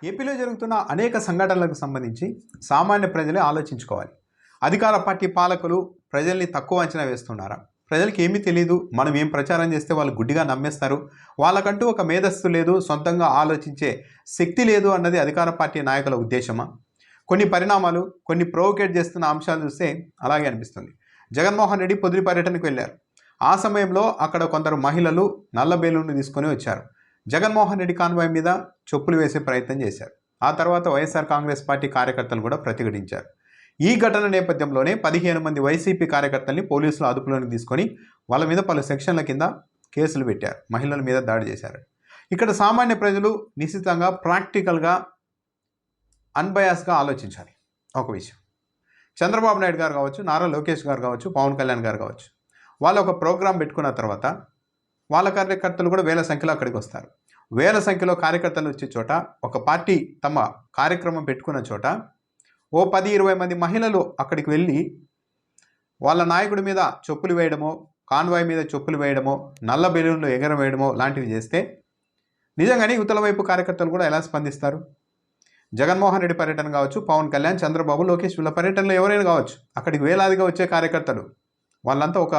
ఏపీలో జరుగుతున్న అనేక సంఘటనలకు సంబంధించి సామాన్య ప్రజలే ఆలోచించుకోవాలి. అధికార పార్టీ పాలకులు ప్రజల్ని తక్కువ అంచనా వేస్తున్నారా? ప్రజలకి ఏమీ తెలియదు, మనం ఏం ప్రచారం చేస్తే వాళ్ళు గుడ్డిగా నమ్మేస్తారు, వాళ్ళకంటూ ఒక మేధస్సు లేదు, సొంతంగా ఆలోచించే శక్తి లేదు అన్నది అధికార పార్టీ నాయకుల ఉద్దేశమా? కొన్ని పరిణామాలు, కొన్ని ప్రొవోకేట్ చేస్తున్న అంశాలు చూస్తే అలాగే అనిపిస్తుంది. జగన్మోహన్ రెడ్డి పొదిలి పర్యటనకు వెళ్ళారు. ఆ సమయంలో అక్కడ కొందరు మహిళలు నల్ల బెలూన్లు తీసుకొని వచ్చారు. జగన్మోహన్ రెడ్డి కాన్వాయ్ మీద చెప్పులు వేసే ప్రయత్నం చేశారు. ఆ తర్వాత వైఎస్ఆర్ కాంగ్రెస్ పార్టీ కార్యకర్తలు కూడా ప్రతిఘటించారు. ఈ ఘటన నేపథ్యంలోనే 15 మంది వైసీపీ కార్యకర్తల్ని పోలీసులు అదుపులోకి తీసుకొని వాళ్ళ మీద పలు సెక్షన్ల కింద కేసులు పెట్టారు. మహిళల మీద దాడి చేశారు. ఇక్కడ సామాన్య ప్రజలు నిశ్చితంగా ప్రాక్టికల్గా అన్బయాస్గా ఆలోచించాలి. ఒక విషయం, చంద్రబాబు నాయుడు గారు కావచ్చు, నారా లోకేష్ గారు కావచ్చు, పవన్ కళ్యాణ్ గారు కావచ్చు, వాళ్ళు ఒక ప్రోగ్రాం పెట్టుకున్న తర్వాత వాళ్ళ కార్యకర్తలు కూడా వేల సంఖ్యలో అక్కడికి వస్తారు. వేల సంఖ్యలో కార్యకర్తలు వచ్చే చోట, ఒక పార్టీ తమ కార్యక్రమం పెట్టుకున్న చోట ఓ 10-20 మంది మహిళలు అక్కడికి వెళ్ళి వాళ్ళ నాయకుడి మీద చెప్పులు వేయడమో, కాన్వాయ్ మీద చెప్పులు వేయడమో, నల్ల బెలూన్లు ఎగరవేయడమో లాంటివి చేస్తే నిజంగానే యువతల వైపు కార్యకర్తలు కూడా ఎలా స్పందిస్తారు? జగన్మోహన్ రెడ్డి పర్యటన కావచ్చు, పవన్ కళ్యాణ్, చంద్రబాబు, లోకేష్ వీళ్ళ పర్యటనలో ఎవరైనా కావచ్చు, అక్కడికి వేలాదిగా వచ్చే కార్యకర్తలు వాళ్ళంతా ఒక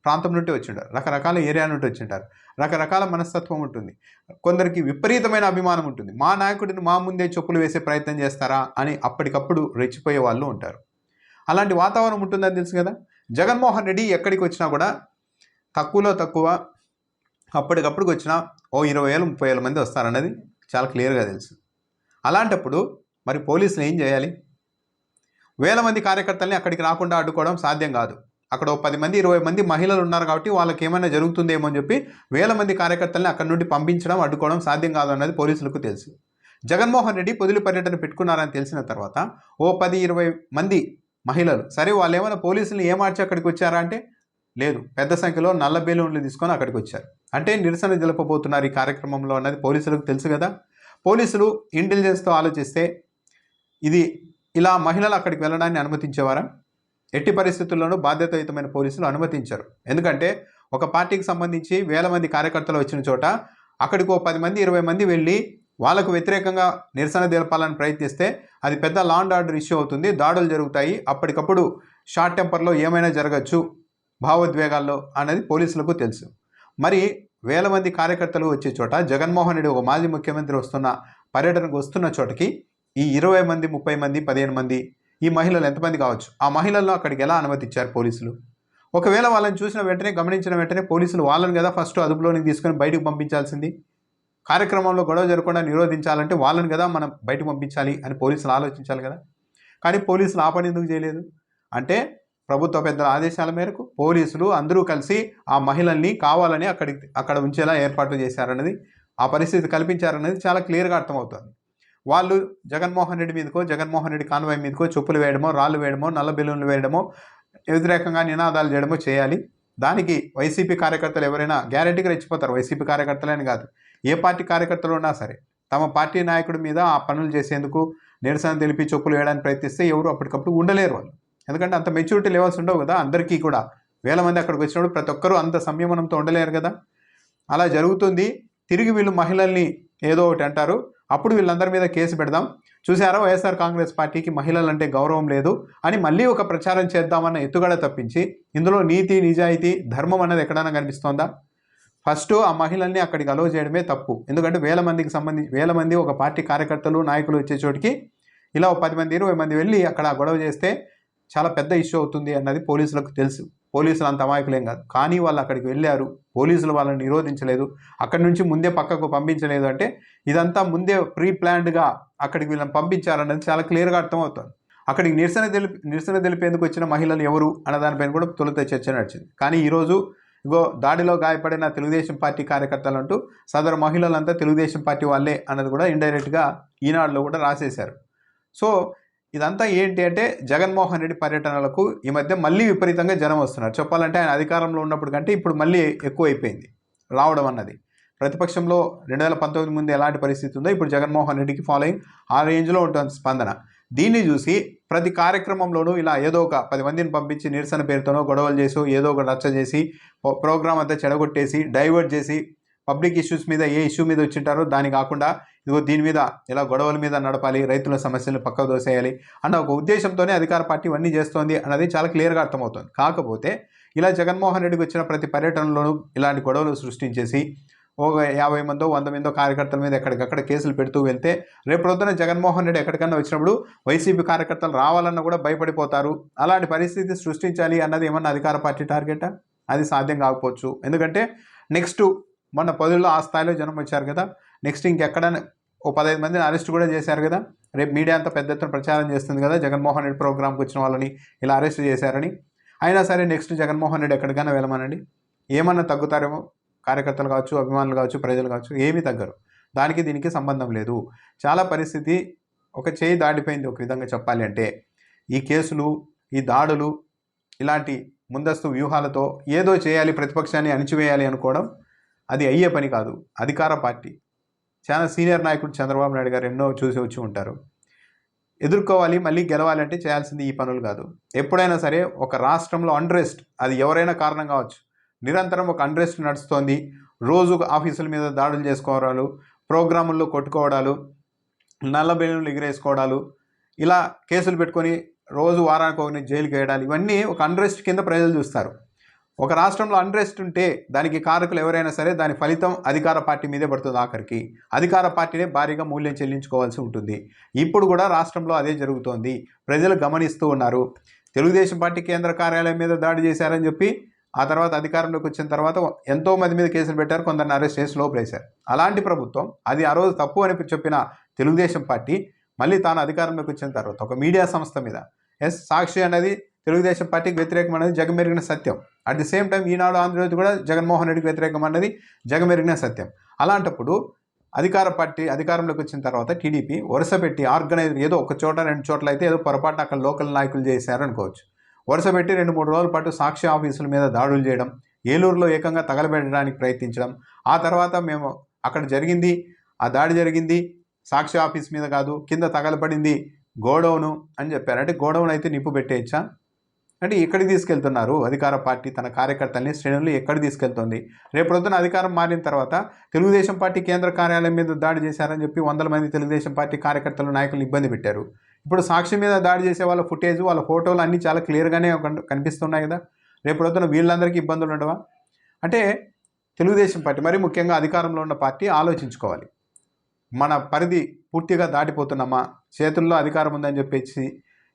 ప్రాంతం నుండి వచ్చింటారు, రకరకాల ఏరియా నుండి వచ్చింటారు, రకరకాల మనస్తత్వం ఉంటుంది, కొందరికి విపరీతమైన అభిమానం ఉంటుంది. మా నాయకుడిని మా ముందే చెప్పులు వేసే ప్రయత్నం చేస్తారా అని అప్పటికప్పుడు రెచ్చిపోయే వాళ్ళు ఉంటారు. అలాంటి వాతావరణం ఉంటుందని తెలుసు కదా. జగన్మోహన్ రెడ్డి ఎక్కడికి వచ్చినా కూడా తక్కువలో తక్కువ అప్పటికప్పుడుకి వచ్చినా ఓ 20,000-30,000 మంది వస్తారన్నది చాలా క్లియర్గా తెలుసు. అలాంటప్పుడు మరి పోలీసులు ఏం చేయాలి? వేల మంది కార్యకర్తల్ని అక్కడికి రాకుండా అడ్డుకోవడం సాధ్యం కాదు. అక్కడ 10 మంది 20 మంది మహిళలు ఉన్నారు కాబట్టి వాళ్ళకి ఏమైనా జరుగుతుందేమో అని చెప్పి వేల మంది కార్యకర్తల్ని అక్కడి నుండి పంపించడం, అడ్డుకోవడం సాధ్యం కాదు అన్నది పోలీసులకు తెలుసు. జగన్మోహన్ రెడ్డి పొదిలి పర్యటన పెట్టుకున్నారని తెలిసిన తర్వాత ఓ 10-20 మంది మహిళలు, సరే వాళ్ళు ఏమైనా పోలీసులు ఏమార్చి అక్కడికి వచ్చారా అంటే లేదు, పెద్ద సంఖ్యలో నల్ల బెలూన్లు తీసుకొని అక్కడికి వచ్చారు. అంటే నిరసన జరపబోతున్నారు ఈ కార్యక్రమంలో అన్నది పోలీసులకు తెలుసు కదా. పోలీసులు ఇంటెలిజెన్స్తో ఆలోచిస్తే ఇది ఇలా మహిళలు అక్కడికి వెళ్ళడాన్ని అనుమతించేవారా? ఎట్టి పరిస్థితుల్లోనూ బాధ్యతాయుతమైన పోలీసులు అనుమతించరు. ఎందుకంటే ఒక పార్టీకి సంబంధించి వేల మంది కార్యకర్తలు వచ్చిన చోట అక్కడికి ఓ 10 మంది 20 మంది వెళ్ళి వాళ్ళకు వ్యతిరేకంగా నిరసన తెలపాలని ప్రయత్నిస్తే అది పెద్ద లా అండ్ ఆర్డర్ ఇష్యూ అవుతుంది, దాడులు జరుగుతాయి, అప్పటికప్పుడు షార్ట్ టెంపర్లో ఏమైనా జరగచ్చు భావోద్వేగాల్లో అనేది పోలీసులకు తెలుసు. మరి వేల మంది కార్యకర్తలు వచ్చే చోట జగన్మోహన్ రెడ్డి ఒక మాజీ ముఖ్యమంత్రి వస్తున్న పర్యటనకు వస్తున్న చోటకి ఈ 20 మంది 30 మంది 15 మంది ఈ మహిళలు ఎంతమంది కావచ్చు, ఆ మహిళలను అక్కడికి ఎలా అనుమతించారు పోలీసులు? ఒకవేళ వాళ్ళని చూసిన వెంటనే, గమనించిన వెంటనే పోలీసులు వాళ్ళని కదా ఫస్ట్ అదుపులోనికి తీసుకొని బయటకు పంపించాల్సింది. కార్యక్రమంలో గొడవ జరగకుండా నిరోధించాలంటే వాళ్ళని కదా మనం బయటకు పంపించాలి అని పోలీసులు ఆలోచించాలి కదా. కానీ పోలీసులు ఆ పని ఎందుకు చేయలేదు? అంటే ప్రభుత్వ పెద్దల ఆదేశాల మేరకు పోలీసులు అందరూ కలిసి ఆ మహిళల్ని కావాలని అక్కడ ఉంచేలా ఏర్పాట్లు చేశారన్నది, ఆ పరిస్థితి కల్పించారన్నది చాలా క్లియర్గా అర్థమవుతుంది. వాళ్ళు జగన్మోహన్ రెడ్డి మీదకో, జగన్మోహన్ రెడ్డి కాన్వాయ్ మీదకో చెప్పులు వేయడమో, రాళ్ళు వేయడమో, నల్ల బెలూన్లు వేయడమో, వ్యతిరేకంగా నినాదాలు చేయడమో చేయాలి. దానికి వైసీపీ కార్యకర్తలు ఎవరైనా గ్యారెంటీగా రెచ్చిపోతారు. వైసీపీ కార్యకర్తలని కాదు, ఏ పార్టీ కార్యకర్తలు ఉన్నా సరే తమ పార్టీ నాయకుడి మీద ఆ పనులు చేసేందుకు, నిరసన తెలిపి చెప్పులు వేయడానికి ప్రయత్నిస్తే ఎవరు అప్పటికప్పుడు ఉండలేరు వాళ్ళు. ఎందుకంటే అంత మెచ్యూరిటీ లెవెల్స్ ఉండవు కదా అందరికీ కూడా. వేల మంది అక్కడికి వచ్చినప్పుడు ప్రతి ఒక్కరూ అంత సంయమనంతో ఉండలేరు కదా. అలా జరుగుతుంది. తిరిగి వీళ్ళు మహిళల్ని ఏదో ఒకటి అంటారు, అప్పుడు వీళ్ళందరి మీద కేసు పెడదాం, చూసారా వైఎస్ఆర్ కాంగ్రెస్ పార్టీకి మహిళలంటే గౌరవం లేదు అని మళ్ళీ ఒక ప్రచారం చేద్దామన్న ఎత్తుగడ తప్పించి ఇందులో నీతి, నిజాయితీ, ధర్మం అన్నది ఎక్కడైనా కనిపిస్తోందా? ఫస్ట్ ఆ మహిళల్ని అక్కడికి అలో చేయడమే తప్పు. ఎందుకంటే వేల మంది ఒక పార్టీ కార్యకర్తలు, నాయకులు వచ్చే చోటికి ఇలా 10 మంది 20 మంది వెళ్ళి అక్కడ గొడవ చేస్తే చాలా పెద్ద ఇష్యూ అవుతుంది అన్నది పోలీసులకు తెలుసు. పోలీసులు అంత అమాయకులేం కాదు. కానీ వాళ్ళు అక్కడికి వెళ్ళారు, పోలీసులు వాళ్ళని నిరోధించలేదు, అక్కడి నుంచి ముందే పక్కకు పంపించలేదు. అంటే ఇదంతా ముందే ప్రీ ప్లాన్డ్గా అక్కడికి వీళ్ళని పంపించారన్నది చాలా క్లియర్గా అర్థమవుతుంది. అక్కడికి నిరసన తెలిపేందుకు వచ్చిన మహిళలు ఎవరు అన్న దానిపైన కూడా తొలుత చర్చ నడిచింది. కానీ ఈరోజు ఇగో దాడిలో గాయపడిన తెలుగుదేశం పార్టీ కార్యకర్తలు అంటూ సదరు మహిళలంతా తెలుగుదేశం పార్టీ వాళ్ళే అన్నది కూడా ఇండైరెక్ట్గా ఈనాడులో కూడా రాసేశారు. సో ఇదంతా ఏంటి అంటే జగన్మోహన్ రెడ్డి పర్యటనలకు ఈ మధ్య మళ్ళీ విపరీతంగా జనం వస్తున్నారు. చెప్పాలంటే ఆయన అధికారంలో ఉన్నప్పుడు కంటే ఇప్పుడు మళ్ళీ ఎక్కువైపోయింది రావడం అన్నది. ప్రతిపక్షంలో 2019 ముందు ఎలాంటి పరిస్థితి ఉందో ఇప్పుడు జగన్మోహన్ రెడ్డికి ఫాలోయింగ్ ఆ రేంజ్లో ఉంటుంది స్పందన. దీన్ని చూసి ప్రతి కార్యక్రమంలోనూ ఇలా ఏదో ఒక 10 మందిని పంపించి నిరసన పేరుతోనో గొడవలు చేసి ఏదో ఒక రచ్చ చేసి ప్రోగ్రామ్ అంతా చెడగొట్టేసి డైవర్ట్ చేసి పబ్లిక్ ఇష్యూస్ మీద ఏ ఇష్యూ మీద వచ్చింటారో దాని కాకుండా ఇదిగో దీని మీద ఇలా గొడవల మీద నడపాలి, రైతుల సమస్యలను పక్కకు దోసేయాలి అన్న ఒక ఉద్దేశంతోనే అధికార పార్టీ ఇవన్నీ చేస్తోంది అన్నది చాలా క్లియర్గా అర్థమవుతుంది. కాకపోతే ఇలా జగన్మోహన్ రెడ్డికి వచ్చిన ప్రతి పర్యటనలోనూ ఇలాంటి గొడవలు సృష్టించేసి ఒక 50 మందో 100 మందో కార్యకర్తల మీద ఎక్కడికక్కడ కేసులు పెడుతూ వెళ్తే రేపు పొద్దున జగన్మోహన్ రెడ్డి ఎక్కడికన్నా వచ్చినప్పుడు వైసీపీ కార్యకర్తలు రావాలన్నా కూడా భయపడిపోతారు. అలాంటి పరిస్థితి సృష్టించాలి అన్నది ఏమన్నా అధికార పార్టీ టార్గెటా? అది సాధ్యం కాకపోవచ్చు. ఎందుకంటే నెక్స్ట్ మొన్న 10లో ఆ స్థాయిలో జనం వచ్చారు కదా, నెక్స్ట్ ఇంకెక్కడైనా ఓ 15 మందిని అరెస్ట్ కూడా చేశారు కదా. రేపు మీడియా అంతా పెద్ద ఎత్తున ప్రచారం చేస్తుంది కదా జగన్మోహన్ రెడ్డి ప్రోగ్రామ్కి వచ్చిన వాళ్ళని ఇలా అరెస్ట్ చేశారని. అయినా సరే నెక్స్ట్ జగన్మోహన్ రెడ్డి ఎక్కడికైనా వెళ్ళమనండి, ఏమన్నా తగ్గుతారేమో కార్యకర్తలు కావచ్చు, అభిమానులు కావచ్చు, ప్రజలు కావచ్చు, ఏమీ తగ్గరు. దానికి దీనికి సంబంధం లేదు. చాలా పరిస్థితి ఒక చేయి దాటిపోయింది ఒక విధంగా చెప్పాలి అంటే. ఈ కేసులు, ఈ దాడులు, ఇలాంటి ముందస్తు వ్యూహాలతో ఏదో చేయాలి, ప్రతిపక్షాన్ని అణిచివేయాలి అనుకోవడం అది అయ్యే పని కాదు. అధికార పార్టీ చాలా సీనియర్ నాయకుడు చంద్రబాబు నాయుడు గారు ఎన్నో చూసి వచ్చి ఉంటారు. ఎదుర్కోవాలి, మళ్ళీ గెలవాలంటే చేయాల్సింది ఈ పనులు కాదు. ఎప్పుడైనా సరే ఒక రాష్ట్రంలో అన్రెస్ట్, అది ఎవరైనా కారణం కావచ్చు, నిరంతరం ఒక అన్రెస్ట్ నడుస్తోంది, రోజు ఆఫీసుల మీద దాడులు చేసుకోవడాలు, ప్రోగ్రాముల్లో కొట్టుకోవడాలు, నల్ల బెలూన్లు ఎగిరేసుకోవడాలు, ఇలా కేసులు పెట్టుకొని రోజు వారానికి ఒకరిని జైలుకి వేయడాలు, ఇవన్నీ ఒక అన్రెస్ట్ కింద ప్రజలు చూస్తారు. ఒక రాష్ట్రంలో అన్రెస్ట్ ఉంటే దానికి కారకులు ఎవరైనా సరే దాని ఫలితం అధికార పార్టీ మీదే పడుతుంది. ఆఖరికి అధికార పార్టీనే భారీగా మూల్యం చెల్లించుకోవాల్సి ఉంటుంది. ఇప్పుడు కూడా రాష్ట్రంలో అదే జరుగుతోంది, ప్రజలు గమనిస్తూ ఉన్నారు. తెలుగుదేశం పార్టీ కేంద్ర కార్యాలయం మీద దాడి చేశారని చెప్పి ఆ తర్వాత అధికారంలోకి వచ్చిన తర్వాత ఎంతోమంది మీద కేసులు పెట్టారు, కొందరిని అరెస్ట్ చేసి లోపలేశారు. అలాంటి ప్రభుత్వం, అది ఆ రోజు తప్పు అని చెప్పిన తెలుగుదేశం పార్టీ మళ్ళీ తాను అధికారంలోకి వచ్చిన తర్వాత ఒక మీడియా సంస్థ మీద, సాక్షి అనేది తెలుగుదేశం పార్టీకి వ్యతిరేకం అనేది జగమెరిగిన సత్యం. అట్ ది సేమ్ టైం ఈనాడు, ఆంధ్రజ్యోతి కూడా జగన్మోహన్ రెడ్డికి వ్యతిరేకం అన్నది జగమెరిగిన సత్యం. అలాంటప్పుడు అధికార పార్టీ అధికారంలోకి వచ్చిన తర్వాత టీడీపీ వరుస పెట్టి ఆర్గనైజ్, ఏదో ఒక చోట 2 చోట్ల అయితే ఏదో పొరపాటున అక్కడ లోకల్ నాయకులు చేశారనుకోవచ్చు, వరుస పెట్టి 2-3 రోజుల పాటు సాక్షి ఆఫీసుల మీద దాడులు చేయడం, ఏలూరులో ఏకంగా తగలబెట్టడానికి ప్రయత్నించడం, ఆ తర్వాత మేము అక్కడ జరిగింది, ఆ దాడి జరిగింది సాక్షి ఆఫీస్ మీద కాదు, కింద తగలబడింది గోడౌను అని చెప్పారు. అంటే గోడౌన్ అయితే నిప్పు పెట్టేయచ్చా? అంటే ఎక్కడికి తీసుకెళ్తున్నారు అధికార పార్టీ తన కార్యకర్తల్ని, శ్రేణులు ఎక్కడికి తీసుకెళ్తుంది? రేపు పొద్దున అధికారం మారిన తర్వాత తెలుగుదేశం పార్టీ కేంద్ర కార్యాలయం మీద దాడి చేశారని చెప్పి 100 మంది తెలుగుదేశం పార్టీ కార్యకర్తలు, నాయకులు ఇబ్బంది పెట్టారు. ఇప్పుడు సాక్షి మీద దాడి చేసే వాళ్ళ ఫుటేజ్, వాళ్ళ ఫోటోలు అన్నీ చాలా క్లియర్గానే కనిపిస్తున్నాయి కదా. రేపు పొద్దున వీళ్ళందరికీ ఇబ్బందులు ఉండవా? అంటే తెలుగుదేశం పార్టీ, మరి ముఖ్యంగా అధికారంలో ఉన్న పార్టీ ఆలోచించుకోవాలి. మన పరిధి పూర్తిగా దాటిపోతున్నామా, చేతుల్లో అధికారం ఉందని చెప్పేసి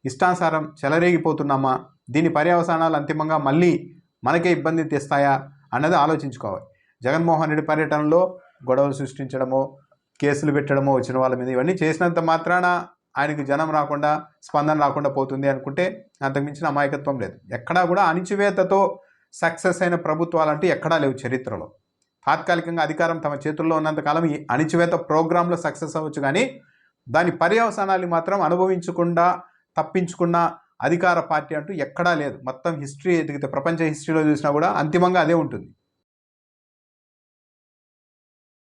ఇష్టానుసారం చెలరేగిపోతున్నామా, దీని పర్యవసానాలు అంతిమంగా మళ్ళీ మనకే ఇబ్బంది తెస్తాయా అన్నది ఆలోచించుకోవాలి. జగన్మోహన్ రెడ్డి పర్యటనలో గొడవలు సృష్టించడమో, కేసులు పెట్టడమో వచ్చిన వాళ్ళ మీద, ఇవన్నీ చేసినంత మాత్రాన ఆయనకు జనం రాకుండా, స్పందన రాకుండా పోతుంది అనుకుంటే అంతకుమించిన అమాయకత్వం లేదు. ఎక్కడా కూడా అణిచివేతతో సక్సెస్ అయిన ప్రభుత్వాలంటూ ఎక్కడా లేవు చరిత్రలో. తాత్కాలికంగా అధికారం తమ చేతుల్లో ఉన్నంతకాలం ఈ అణిచివేత ప్రోగ్రాంలో సక్సెస్ అవ్వచ్చు, కానీ దాని పర్యవసానాలు మాత్రం అనుభవించకుండా తప్పించుకున్న అధికార పార్టీ అంటూ ఎక్కడా లేదు. మొత్తం హిస్టరీ ఎదిగితే, ప్రపంచ హిస్టరీలో చూసినా కూడా అంతిమంగా అదే ఉంటుంది.